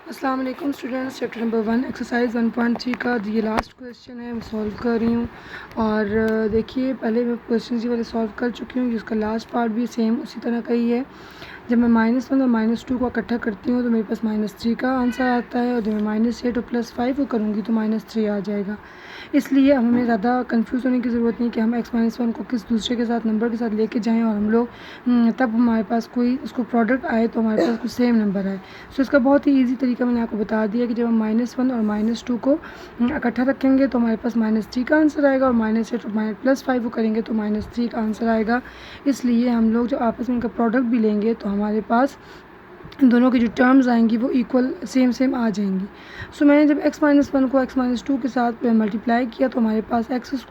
अस्सलाम वालेकुम students. Chapter number 1 exercise 1.3 का ये लास्ट क्वेश्चन है, मैं सॉल्व कर रही हूँ। और देखिए, पहले मैं क्वेश्चन ये वाले सॉल्व कर चुकी हूँ, जिसका लास्ट पार्ट भी सेम उसी तरह का ही है। जब मैं -1 और -2 को इकट्ठा करती हूँ तो मेरे पास -3 का आंसर आता है, और जब मैं -8 और +5 को करूँगी तो -3 आ जाएगा। इसलिए अब हमें ज़्यादा कंफ्यूज होने की ज़रूरत नहीं कि हम x-1 को किस दूसरे के साथ नंबर के साथ लेके जाएं और हम लोग तब हमारे पास कोई उसको प्रोडक्ट आए तो हमारे पास कुछ सेम नंबर आए। सो इसका बहुत ही ईजी तरीका मैंने आपको बता दिया कि जब हम -1 और -2 को इकट्ठा रखेंगे तो हमारे पास -3 का आंसर आएगा, और -8 और +5 को करेंगे तो -3 का आंसर आएगा। इसलिए हम लोग जब आपस में इनका प्रोडक्ट भी लेंगे तो हमारे पास दोनों की जो टर्म्स आएंगी वो इक्वल सेम आ जाएंगी। सो मैंने जब x-1 को x-2 के साथ मल्टीप्लाई किया तो हमारे पास x² -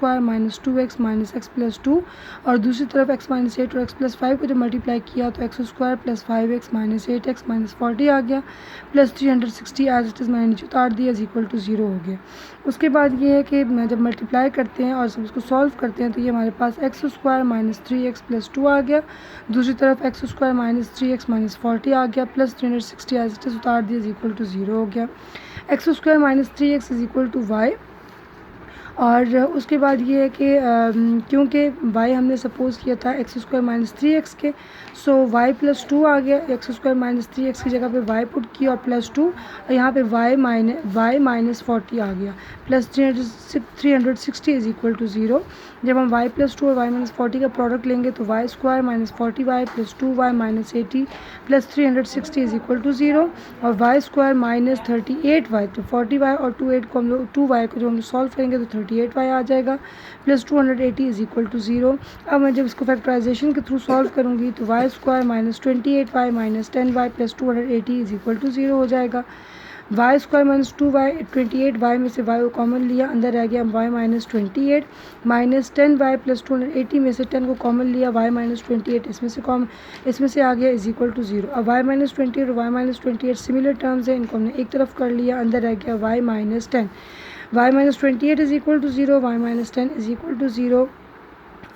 2x - x + 2, और दूसरी तरफ x-8 और x + 5 को जब मल्टीप्लाई किया तो x² + 5x - 8x - 40 आ गया, प्लस 360 एज इट इज़ मैंने नीचे उतार दिया, इज इक्वल टू 0 हो गया। उसके बाद ये है कि जब मल्टीप्लाई करते हैं और सब इसको सॉल्व करते हैं तो ये हमारे पास x² - 3x + 2 आ गया, दूसरी तरफ x² - 3x - 40 आ गया, प्लस 360 एज इट इज़ उतार दिया, इज इक्वल टू 0 हो गया। x² - 3x is equal to y। और उसके बाद ये है कि क्योंकि y हमने सपोज़ किया था x² - 3x के, सो y + 2 आ गया। x² - 3x की जगह पे y पुट किया और +2, और यहाँ पे y - 40 आ गया, प्लस 360 इज इक्वल टू 0। जब हम y + 2 और y - 40 का प्रोडक्ट लेंगे तो y² - 40y + 2y - 80 plus 360 is equal to 0, और y² - 38y, तो 40y और 2y को जो हम सॉल्व करेंगे तो 38y आ जाएगा, प्लस 280 इज इक्वल टू 0। अब मैं जब इसको फैक्टराइजेशन के थ्रू सॉल्व करूँगी तो y² - 28y - 10y plus 280 is equal to 0 हो जाएगा। y² - 2y, 28y में से y को कॉमन लिया, अंदर रह गया y - 28 माइनस 10y प्लस 280 में से 10 को कॉमन लिया, y - 28 इसमें से आ गया, इज इक्वल टू 0। अब y - 28 और y - 28 सिमिलर टर्म्स है, इनको हमने एक तरफ कर लिया, अंदर रह गया y - 10। y - 28 is equal to 0, y - 10 is equal to 0।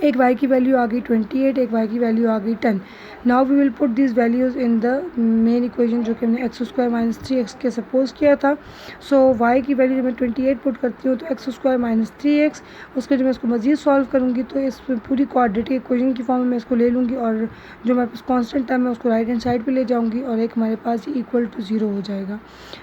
एक y की वैल्यू आ गई 28, एक y की वैल्यू आ गई 10। Now we will put this values in the main equation, जो कि हमने x² - 3x के सपोज किया था। सो y की वैल्यू जब मैं 28 पुट करती हूँ तो x² - 3x, उसके जब मैं इसको मज़ीद सॉल्व करूँगी तो इस पूरी क्वाड्रेटिक इक्वेशन की फॉर्म में मैं इसको ले लूँगी, और जो हमारे पास कॉन्स्टेंट टर्म है उसको राइट हैंड साइड पर ले जाऊँगी, और एक हमारे पास इक्वल टू 0 हो जाएगा।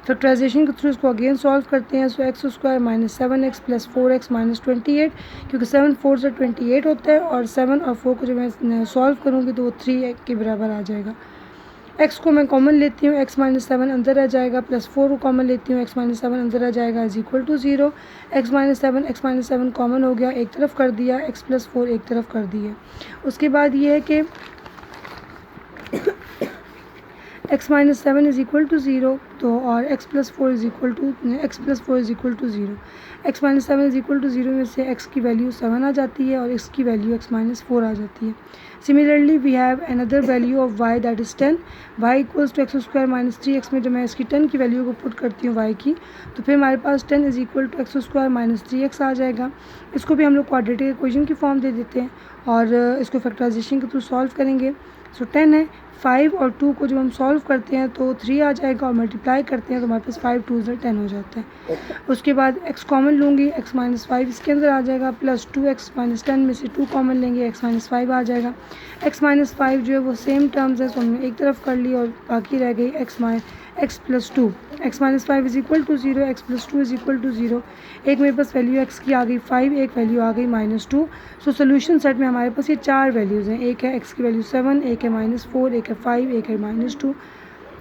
फैक्टराइजेशन के थ्रू इसको अगेन सॉल्व करते हैं। सो x² - 7x + 4x - 28, क्योंकि 7 4 से 28 होता है, और 7 और 4 को जब मैं सॉल्व करूँगी तो वो 3 के बराबर आ जाएगा। x को मैं कॉमन लेती हूँ, x - 7 अंदर आ जाएगा, प्लस 4 को कॉमन लेती हूँ, x - 7 अंदर आ जाएगा, is equal to 0। x - 7 common हो गया, एक तरफ कर दिया, x + 4 एक तरफ कर दिया। उसके बाद ये है कि x - 7 इज इक्वल टू 0, तो और x + 4 is equal to 0। x - 7 is equal to 0 में से x की वैल्यू 7 आ जाती है, और x की वैल्यू x - 4 आ जाती है। Similarly we have another value of y, that is 10। y equals to x² - 3x में जब मैं इसकी 10 की वैल्यू को पुट करती हूँ y की, तो फिर हमारे पास 10 is equal to x² - 3x आ जाएगा। इसको भी हम लोग क्वाड्रेटिक इक्वेशन की फॉर्म दे देते हैं, और इसको फैक्टराइजेशन के थ्रू सॉल्व करेंगे। सो 10 है, 5 और 2 को जब हम सॉल्व करते हैं तो 3 आ जाएगा, और मल्टीप्लाई करते हैं तो हमारे पास 5 2 से 10 हो जाता है। उसके बाद x कॉमन लूँगी, x - 5 इसके अंदर आ जाएगा, प्लस 2x - 10 में से 2 कॉमन लेंगे, x - 5 आ जाएगा। x - 5 जो है वो सेम टर्म्स है, तो हमने एक तरफ कर ली और बाकी रह गई x + 2। x - 5 is equal to 0, x + 2 is equal to 0। एक मेरे पास वैल्यू x की आ गई 5, एक वैल्यू आ गई -2। सो सोल्यूशन सेट में हमारे पास ये 4 वैल्यूज़ हैं, एक है x की वैल्यू 7, एक है -4, एक है 5, एक है -2।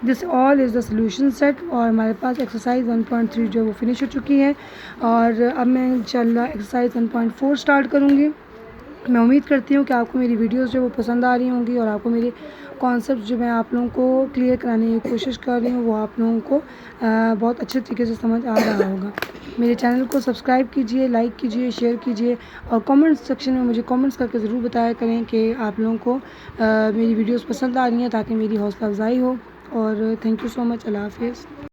This all is the solution set, और हमारे पास एक्सरसाइज 1.3 जो है वो फिनिश हो चुकी है। और अब मैं इंशाल्लाह एक्सरसाइज 1.4 स्टार्ट करूँगी। मैं उम्मीद करती हूँ कि आपको मेरी वीडियोस जो वो पसंद आ रही होंगी, और आपको मेरे कॉन्सेप्ट जो मैं आप लोगों को क्लियर कराने की कोशिश कर रही हूँ वो आप लोगों को बहुत अच्छे तरीके से समझ आ रहा होगा। मेरे चैनल को सब्सक्राइब कीजिए, लाइक कीजिए, शेयर कीजिए, और कमेंट सेक्शन में मुझे कमेंट्स करके ज़रूर बताया करें कि आप लोगों को मेरी वीडियोस पसंद आ रही हैं, ताकि मेरी हौसला अफजाई हो। और थैंक यू सो मच। अल्लाह हाफ़िज़।